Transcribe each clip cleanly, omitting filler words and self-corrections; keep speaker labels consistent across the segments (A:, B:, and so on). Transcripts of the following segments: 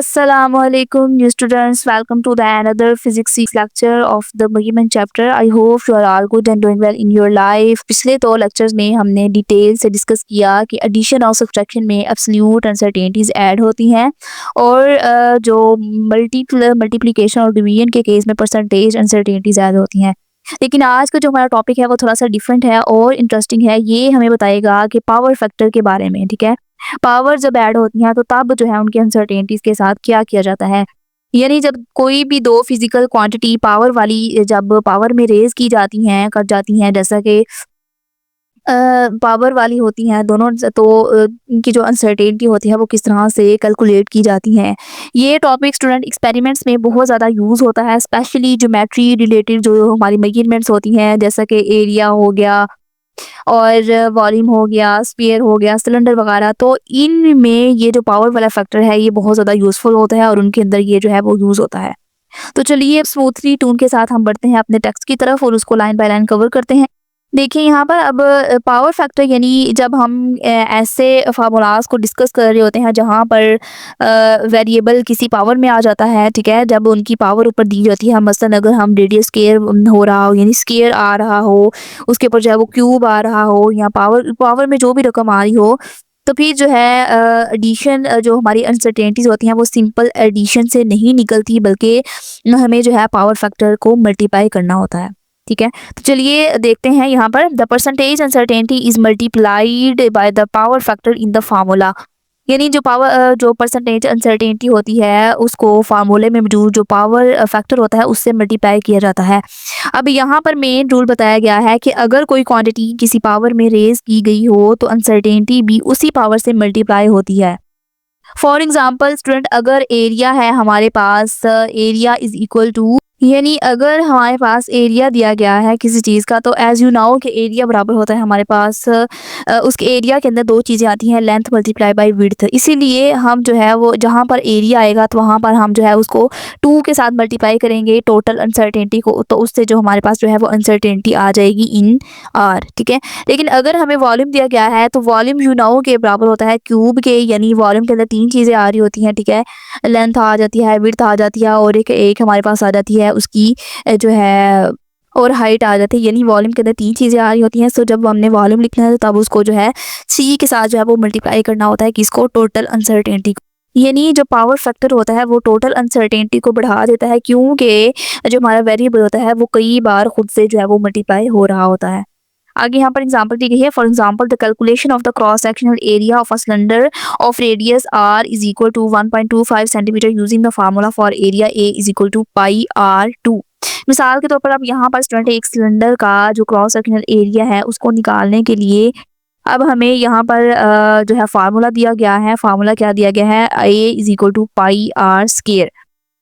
A: Assalamualaikum, new students. Welcome to the another physics 6 lecture of the Bohemian chapter. I hope you are all good and doing well in your life. पिछले दो lectures में हमने detail से discuss किया कि addition और subtraction में absolute uncertainties add होती हैं और जो मल्टीप्लिकेशन और डिवीजन के केस में परसेंटेज अनसर्टेनिटीज ऐड होती हैं। लेकिन आज का जो हमारा टॉपिक है वो थोड़ा सा डिफरेंट है और इंटरेस्टिंग है। ये हमें बताएगा कि पावर फैक्टर के बारे में। ठीक है, पावर जब ऐड होती हैं तो तब जो है उनकी अनसर्टेनिटीज के साथ क्या किया जाता है। यानी जब कोई भी दो फिजिकल क्वांटिटी पावर वाली जब पावर में रेज की जाती हैं कर जाती हैं, जैसा कि पावर वाली होती हैं दोनों, तो इनकी जो अनसर्टेनिटी होती है वो किस तरह से कैलकुलेट की जाती हैं। ये टॉपिक स्टूडेंट एक्सपेरिमेंट्स में बहुत ज़्यादा यूज़ होता है, स्पेशली ज्योमेट्री रिलेटेड जो हमारी मेजरमेंट्स होती हैं, जैसा कि एरिया हो गया और वॉल्यूम हो गया, स्फीयर हो गया, सिलेंडर वगैरह। तो इनमें ये जो पावर वाला फैक्टर है ये बहुत ज़्यादा यूज़फुल होता है और उनके अंदर ये जो है वो यूज़ होता है। तो चलिए अब स्मूथली टून के साथ हम बढ़ते हैं अपने टेक्स्ट की तरफ और उसको लाइन बाय लाइन कवर करते हैं। देखिए यहाँ पर अब पावर फैक्टर यानी जब हम ऐसे फार्मूलाज को डिस्कस कर रहे होते हैं जहाँ पर वेरिएबल किसी पावर में आ जाता है। ठीक है, जब उनकी पावर ऊपर दी जाती है, मसलन अगर हम रेडियस स्केयर हो रहा हो यानी स्केयर आ रहा हो, उसके ऊपर जो है वो क्यूब आ रहा हो या पावर पावर में जो भी रकम आ रही हो, तो फिर जो है एडिशन जो हमारी अनसर्टेनिटीज होती हैं वो सिंपल एडिशन से नहीं निकलती, बल्कि हमें जो है पावर फैक्टर को मल्टीप्लाई करना होता है। ठीक है, तो चलिए देखते हैं यहाँ पर the percentage uncertainty is multiplied by the power factor in the formula. यानी जो परसेंटेज अनसर्टेनिटी होती है उसको फार्मूले में मौजूद जो पावर फैक्टर होता है उससे मल्टीप्लाई किया जाता है। अब यहाँ पर मेन रूल बताया गया है कि अगर कोई क्वांटिटी किसी पावर में रेज की गई हो तो अनसर्टेनिटी भी उसी पावर से मल्टीप्लाई होती है। फॉर एग्जाम्पल स्टूडेंट, अगर एरिया है हमारे पास, एरिया इज इक्वल टू, यानी अगर हमारे पास एरिया दिया गया है किसी चीज़ का, तो एज यू नाउ कि एरिया बराबर होता है हमारे पास उसके एरिया के अंदर दो चीज़ें आती हैं, लेंथ मल्टीप्लाई बाय विड्थ। इसीलिए हम जो है वो जहाँ पर एरिया आएगा तो वहाँ पर हम जो है उसको 2 के साथ मल्टीप्लाई करेंगे टोटल अनसर्टेनिटी को, तो उससे जो हमारे पास जो है वो अनसर्टेनिटी आ जाएगी इन आर। ठीक है, लेकिन अगर हमें वॉल्यूम दिया गया है तो वॉल्यूम यू नाउ के बराबर होता है क्यूब के, यानी वॉल्यूम के अंदर 3 चीज़ें आ रही होती हैं। ठीक है, लेंथ आ जाती है, विड्थ आ जाती है और एक हमारे पास आ जाती है उसकी जो है और हाइट आ जाती है, यानी वॉल्यूम के अंदर 3 चीज़ें आ रही होती हैं। सो जब हमने वॉल्यूम लिखना है तो तब उसको जो है सी के साथ जो है वो मल्टीप्लाई करना होता है किसको, टोटल अनसर्टेनिटी को। यानी जो पावर फैक्टर होता है वो टोटल अनसर्टेनिटी को बढ़ा देता है, क्योंकि जो हमारा वेरिएबल होता है वो कई बार खुद से जो है वो मल्टीप्लाई हो रहा होता है। आगे यहाँ पर एग्जांपल दी गई है, for example the calculation of the cross sectional area of a cylinder of radius r is equal to 1.25 centimetre using the formula for area a is equal to pi r2। मिसाल के तौर पर अब यहाँ पर स्टूडेंट एक cylinder का जो क्रॉस सेक्शनल एरिया है उसको निकालने के लिए अब हमें यहाँ पर जो है फार्मूला दिया गया है। फार्मूला क्या दिया गया है, a is equal to pi r square.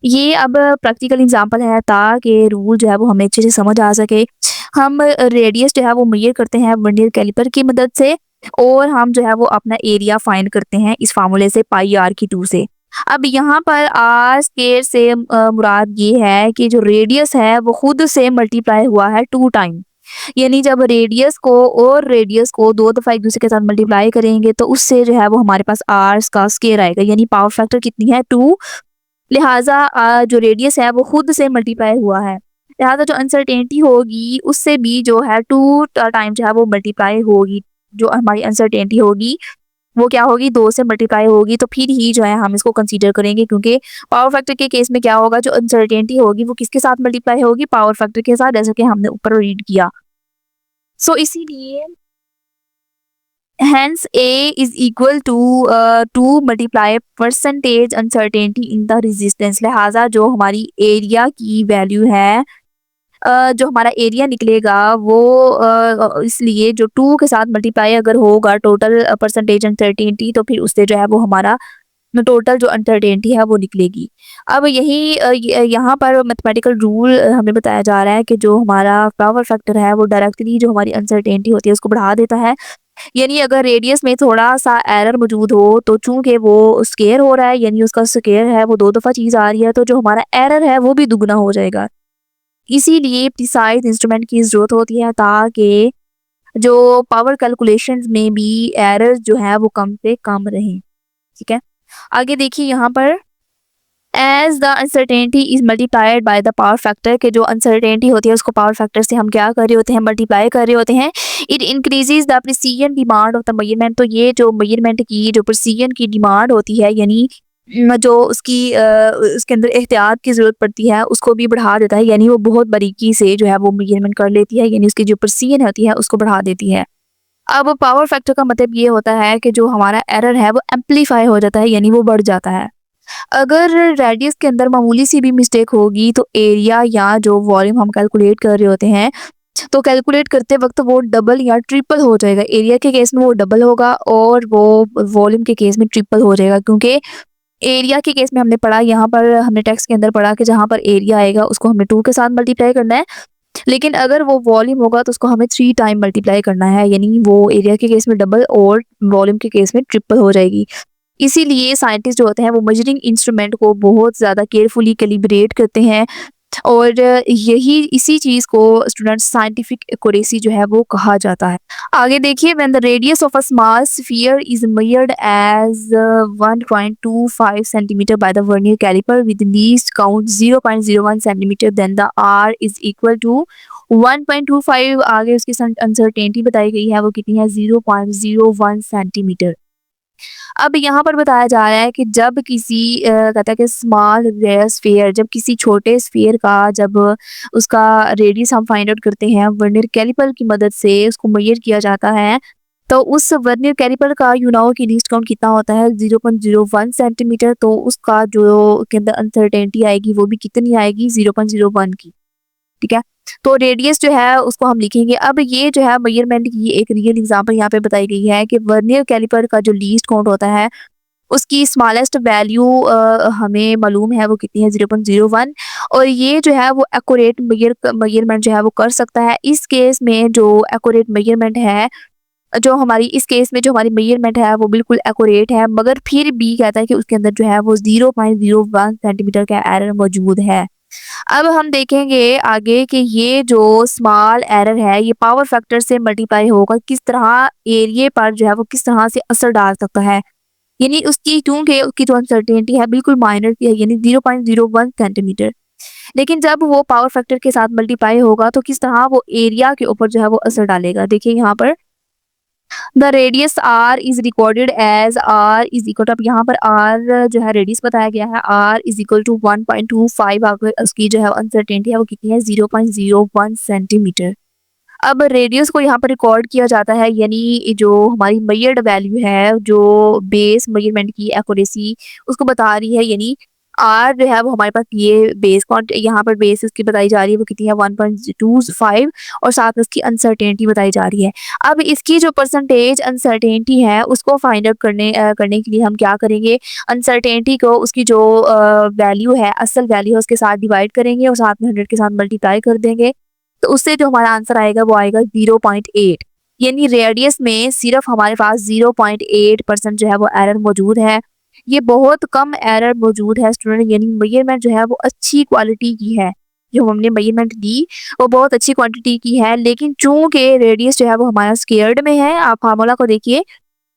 A: ये अब प्रैक्टिकल एग्जांपल है ताकि रूल जो है वो हमें अच्छे से समझ आ सके। हम रेडियस जो है वो मेजर करते हैं वर्नियर कैलिपर की मदद से और हम जो है वो अपना एरिया फाइंड करते हैं इस फार्मूले से पाई आर की 2 से। अब यहाँ पर आर स्क्वायर से मुराद ये है कि जो रेडियस है वो खुद से मल्टीप्लाई हुआ है 2 टाइम। यानी जब रेडियस को 2 दफ़ा एक दूसरे के साथ मल्टीप्लाई करेंगे तो उससे जो है वो हमारे पास आर का स्क्वायर आएगा, यानी पावर फैक्टर कितनी है 2। लिहाजा जो रेडियस है वो खुद से मल्टीप्लाई हुआ है, लिहाजा जो अनसर्टेनिटी होगी उससे भी जो है 2 टाइम जो है वो मल्टीप्लाई होगी। जो हमारी अनसर्टेनिटी होगी वो क्या होगी, 2 से मल्टीप्लाई होगी, तो फिर ही जो है हम इसको कंसीडर करेंगे, क्योंकि पावर फैक्टर के केस में क्या होगा, जो अनसर्टेनिटी होगी वो किसके साथ मल्टीप्लाई होगी, पावर फैक्टर के साथ, जैसे कि हमने ऊपर रीड किया। सो इसीलिए hence A is equal to 2 multiply percentage uncertainty in the resistance। लिहाजा जो हमारी एरिया की वैल्यू है, जो हमारा एरिया निकलेगा वो इसलिए जो 2 के साथ मल्टीप्लाई अगर होगा टोटल परसेंटेज अनसर्टेनिटी, तो फिर उससे जो है वो हमारा टोटल जो अनसर्टेनिटी है वो निकलेगी। अब यही यहाँ पर मैथमेटिकल रूल हमें बताया जा रहा है कि जो हमारा पावर फैक्टर है वो डायरेक्टली जो हमारी अनसर्टेनिटी होती है उसको बढ़ा देता है। यानी अगर रेडियस में थोड़ा-सा एरर मौजूद हो तो चूँकि वो स्क्वायर हो रहा है, यानी उसका स्क्वायर है वो 2 दफ़ा चीज़ आ रही है, तो जो हमारा एरर है वो भी दुगना हो जाएगा। इसीलिए प्रिसाइज़ इंस्ट्रूमेंट की ज़रूरत होती है ताकि जो पावर कैलकुलेशंस में भी एरर्स जो है वो कम से कम रहें। ठीक है? आगे देखिए यहाँ पर as the uncertainty is multiplied by the power factor, के जो अनसर्टेनिटी होती है उसको पावर फैक्टर से हम क्या कर रहे होते हैं, मल्टीप्लाई कर रहे होते हैं। It increases the precision demand of the measurement, तो ये जो मेजरमेंट की जो प्रिसीजन की डिमांड होती है, यानी जो उसके अंदर एहतियात की ज़रूरत पड़ती है उसको भी बढ़ा देता है, यानी वो बहुत बारीकी से जो है वो मेजरमेंट कर लेती है, यानी उसकी जो प्रिसीजन होती है उसको बढ़ा देती है। अब पावर फैक्टर का मतलब ये होता है कि जो हमारा एरर है वो एम्पलीफाई हो जाता है, यानी वो बढ़ जाता है। अगर रेडियस के अंदर मामूली सी भी मिस्टेक होगी तो एरिया या जो वॉल्यूम हम कैलकुलेट कर रहे होते हैं, तो कैलकुलेट करते वक्त वो डबल या ट्रिपल हो जाएगा। एरिया के केस में वो डबल होगा और वो वॉल्यूम के केस में ट्रिपल हो जाएगा, क्योंकि एरिया के केस में हमने पढ़ा, यहाँ पर हमने टेक्स्ट के अंदर पढ़ा कि जहाँ पर एरिया आएगा उसको हमें 2 के साथ मल्टीप्लाई करना है। लेकिन अगर वो वॉल्यूम होगा तो उसको हमें 3 टाइम मल्टीप्लाई करना है, यानी वो एरिया के केस में डबल और वॉल्यूम के केस में ट्रिपल हो जाएगी। इसीलिए साइंटिस्ट जो होते हैं वो मेजरिंग इंस्ट्रूमेंट को बहुत ज़्यादा केयरफुली कैलिब्रेट करते हैं, और यही इसी चीज़ को स्टूडेंट्स साइंटिफिक एक्यूरेसी जो है वो कहा जाता है। आगे देखिए, when the radius of a small sphere is measured as 1.25 centimetre by the vernier calliper with least count 0.01 centimetre, then the R is equal to 1.25। आगे उसकी अनसर्टेनिटी बताई गई है, वो कितनी है, 0.01 सेंटीमीटर। अब यहाँ पर बताया जा रहा है कि जब किसी कहता है कि स्मॉल रेयर स्फीयर, जब किसी छोटे स्फीयर का जब उसका रेडियस हम फाइंड आउट करते हैं वर्नियर कैलिपर की मदद से उसको मेजर किया जाता है, तो उस वर्नियर कैलिपर का यूनाओ की लीस्ट काउंट कितना होता है, 0.01 सेंटीमीटर। तो उसका जो के अंदर अनसर्टेनिटी आएगी वो भी कितनी आएगी, 0.01 की। ठीक है, तो रेडियस जो है उसको हम लिखेंगे। अब ये जो है मेजरमेंट की एक रियल एग्जांपल यहाँ पे बताई गई है कि वर्नियर कैलिपर का जो लीस्ट काउंट होता है उसकी स्मॉलेस्ट वैल्यू हमें मालूम है वो कितनी है, 0.01। और ये जो है वो एक्यूरेट मेजरमेंट जो है वो कर सकता है। इस केस में जो एक्यूरेट मेजरमेंट है, जो हमारी इस केस में जो हमारी मेजरमेंट है वो बिल्कुल एक्यूरेट है, मगर फिर भी कहता है कि उसके अंदर जो है वो 0.01 सेंटीमीटर का एरर मौजूद है। अब हम देखेंगे आगे कि ये जो स्मॉल एरर है ये पावर फैक्टर से मल्टीप्लाई होगा किस तरह, एरिया पर जो है वो किस तरह से असर डाल सकता है, यानी उसकी क्योंकि उसकी जो अनसर्टेनिटी है बिल्कुल माइनर की है, यानी 0.01 सेंटीमीटर। लेकिन जब वो पावर फैक्टर के साथ मल्टीप्लाई होगा तो किस तरह वो एरिया के ऊपर जो है वो असर डालेगा। देखिए यहाँ पर the radius R is recorded as R is equal to, अब यहाँ पर आर जो है रेडियस बताया गया है, आर इज इक्वल टू 1.25। अगर उसकी जो है अनसर्टेनिटी है वो कितनी है, 0.01 सेंटीमीटर। अब रेडियस को यहाँ पर रिकॉर्ड किया जाता है, यानी जो हमारी मेजर्ड वैल्यू है, जो बेस मेजरमेंट की एक्यूरेसी उसको बता रही है, यानी आर जो है वो हमारे पास ये बेस काउंट यहाँ पर बेस इसकी बताई जा रही है वो कितनी है, 1.25, और साथ में उसकी अनसर्टेनिटी बताई जा रही है। अब इसकी जो परसेंटेज अनसर्टेनिटी है उसको फाइंड आउट करने के लिए हम क्या करेंगे, अनसर्टेनिटी को उसकी जो वैल्यू है, असल वैल्यू है उसके साथ डिवाइड करेंगे और साथ में 100 के साथ मल्टीप्लाई कर देंगे, तो उससे जो हमारा आंसर आएगा वो आएगा 0.8। यानी रेडियस में सिर्फ हमारे पास 0.8% जो है वो एरर मौजूद है। ये बहुत कम एरर मौजूद है स्टूडेंट, यानी मेजरमेंट जो है वो अच्छी क्वालिटी की है। जो हमने मेजरमेंट दी वो बहुत अच्छी क्वांटिटी की है, लेकिन चूंकि रेडियस जो है वो हमारा स्क्वायर्ड में है, आप फार्मूला को देखिए,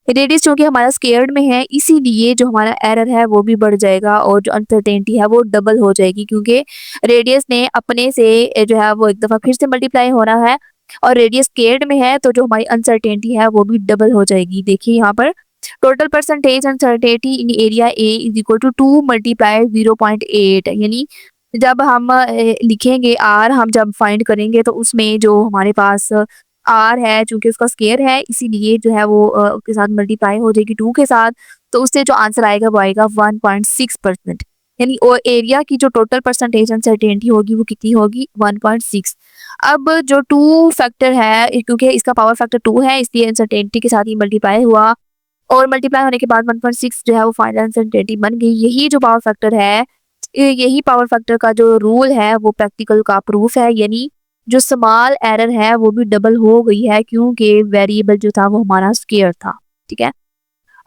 A: रेडियस चूंकि हमारा स्क्वायर्ड में है इसीलिए जो हमारा एरर है वो भी बढ़ जाएगा और जो अनसर्टेनिटी है वो डबल हो जाएगी, क्योंकि रेडियस ने अपने से जो है वो एक दफ़ा फिर से मल्टीप्लाई होना है और रेडियस स्क्वायर्ड में है, तो जो हमारी अनसर्टेनिटी है वो भी डबल हो जाएगी। देखिए यहाँ पर total percentage uncertainty in area A is equal to 2 multiply 0.8, यानी जब हम लिखेंगे आर, हम जब फाइंड करेंगे तो उसमें जो हमारे पास आर है, चूंकि उसका स्क्वायर है इसीलिए जो है वो उसके साथ मल्टीप्लाई हो जाएगी 2 के साथ, तो उससे जो आंसर आएगा वो आएगा 1.6%। यानी और एरिया की जो टोटल परसेंटेज अनसर्टेनिटी होगी वो कितनी होगी, 1.6। अब जो 2 फैक्टर है, क्योंकि इसका पावर फैक्टर 2 है इसलिए अनसर्टेनिटी के साथ ही मल्टीप्लाई हुआ और मल्टीप्लाई होने के बाद 1.6 जो है वो फाइनल अनसर्टेनिटी बन गई। यही जो पावर फैक्टर है, यही पावर फैक्टर का जो रूल है वो प्रैक्टिकल का प्रूफ है, यानी जो स्मॉल एरर है वो भी डबल हो गई है क्योंकि वेरिएबल जो था वो हमारा स्क्वायर था। ठीक है,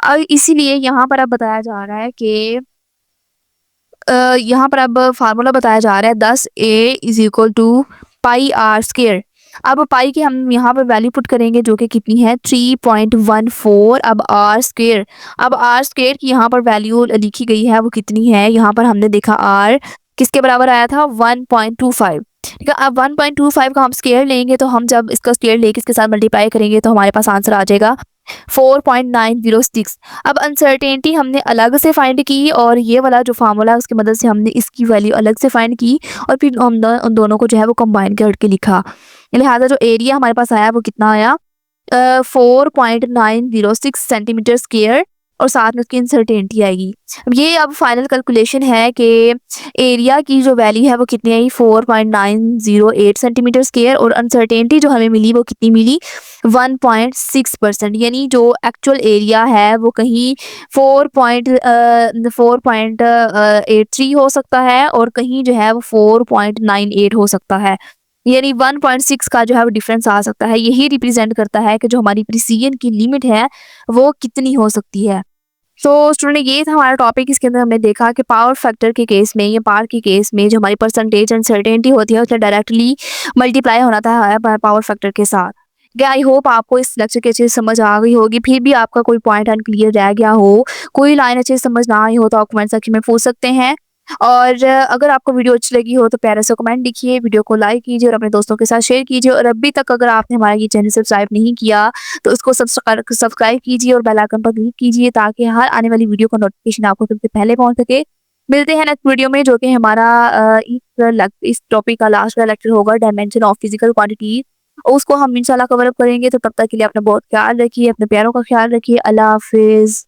A: अब इसीलिए यहाँ पर अब बताया जा रहा है कि यहाँ पर अब फार्मूला बताया जा रहा है 10a is equal to pi r square. अब पाई की हम यहाँ पर वैल्यू पुट करेंगे जो कि कितनी है 3.14। अब आर स्क्वेयर की यहाँ पर वैल्यू लिखी गई है वो कितनी है, यहाँ पर हमने देखा आर किसके बराबर आया था 1.25। ठीक है, अब 1.25 का हम स्क्वायर लेंगे तो हम जब इसका स्क्वायर लेके इसके साथ मल्टीप्लाई करेंगे तो हमारे पास आंसर आ जाएगा 4.906। अब अनसर्टेनिटी हमने अलग से फाइंड की और ये वाला जो फार्मूला है उसकी मदद से हमने इसकी वैल्यू अलग से फाइंड की और फिर हम उन दोनों को जो है वो कंबाइन करके लिखा। लिहाजा जो एरिया हमारे पास आया वो कितना आया 4.906 सेंटीमीटर स्क्वायर और साथ में उसकी अनसर्टेनिटी आएगी। अब ये अब फाइनल कैलकुलेशन है कि एरिया की जो वैल्यू है वो कितनी आई 4.908 सेंटीमीटर स्क्वायर और अनसर्टेनिटी जो हमें मिली वो कितनी मिली 1.6%। यानी जो एक्चुअल एरिया है वो कहीं 4.83 हो सकता है और कहीं जो है वो 4.98 हो सकता है। यानी 1.6 का जो है वो डिफरेंस आ सकता है। यही रिप्रेजेंट करता है कि जो हमारी प्रिसीजन की लिमिट है वो कितनी हो सकती है। तो स्टूडेंट ये था हमारा टॉपिक। इसके अंदर हमने देखा कि पावर फैक्टर के केस में या पावर के केस में जो हमारी परसेंटेज अनसर्टेनिटी होती है उससे डायरेक्टली मल्टीप्लाई होना था पावर फैक्टर के साथ। आई होप आपको इस लेक्चर की अच्छे से समझ आ गई होगी। फिर भी आपका कोई पॉइंट अनक्लियर रह गया हो, कोई लाइन अच्छे से समझ ना आई हो तो आप कमेंट सेक्शन में पूछ सकते हैं। और अगर आपको वीडियो अच्छी लगी हो तो प्यारा सा कमेंट लिखिए, वीडियो को लाइक कीजिए और अपने दोस्तों के साथ शेयर कीजिए। और अभी तक अगर आपने हमारा ये चैनल सब्सक्राइब नहीं किया तो इसको सब्सक्राइब कीजिए और बेल आइकन पर क्लिक कीजिए ताकि हर आने वाली वीडियो का नोटिफिकेशन आपको सबसे पहले पहुंच सके। मिलते हैं नेक्स्ट वीडियो में जो कि हमारा इस टॉपिक का लास्ट का लेक्चर होगा डायमेंशन ऑफ फिजिकल क्वांटिटी। उसको हम इंशाल्लाह कवर अप करेंगे। तो तब तक के लिए अपना बहुत ख्याल रखिए, अपने प्यारों का ख्याल रखिए। अल्लाह हाफिज।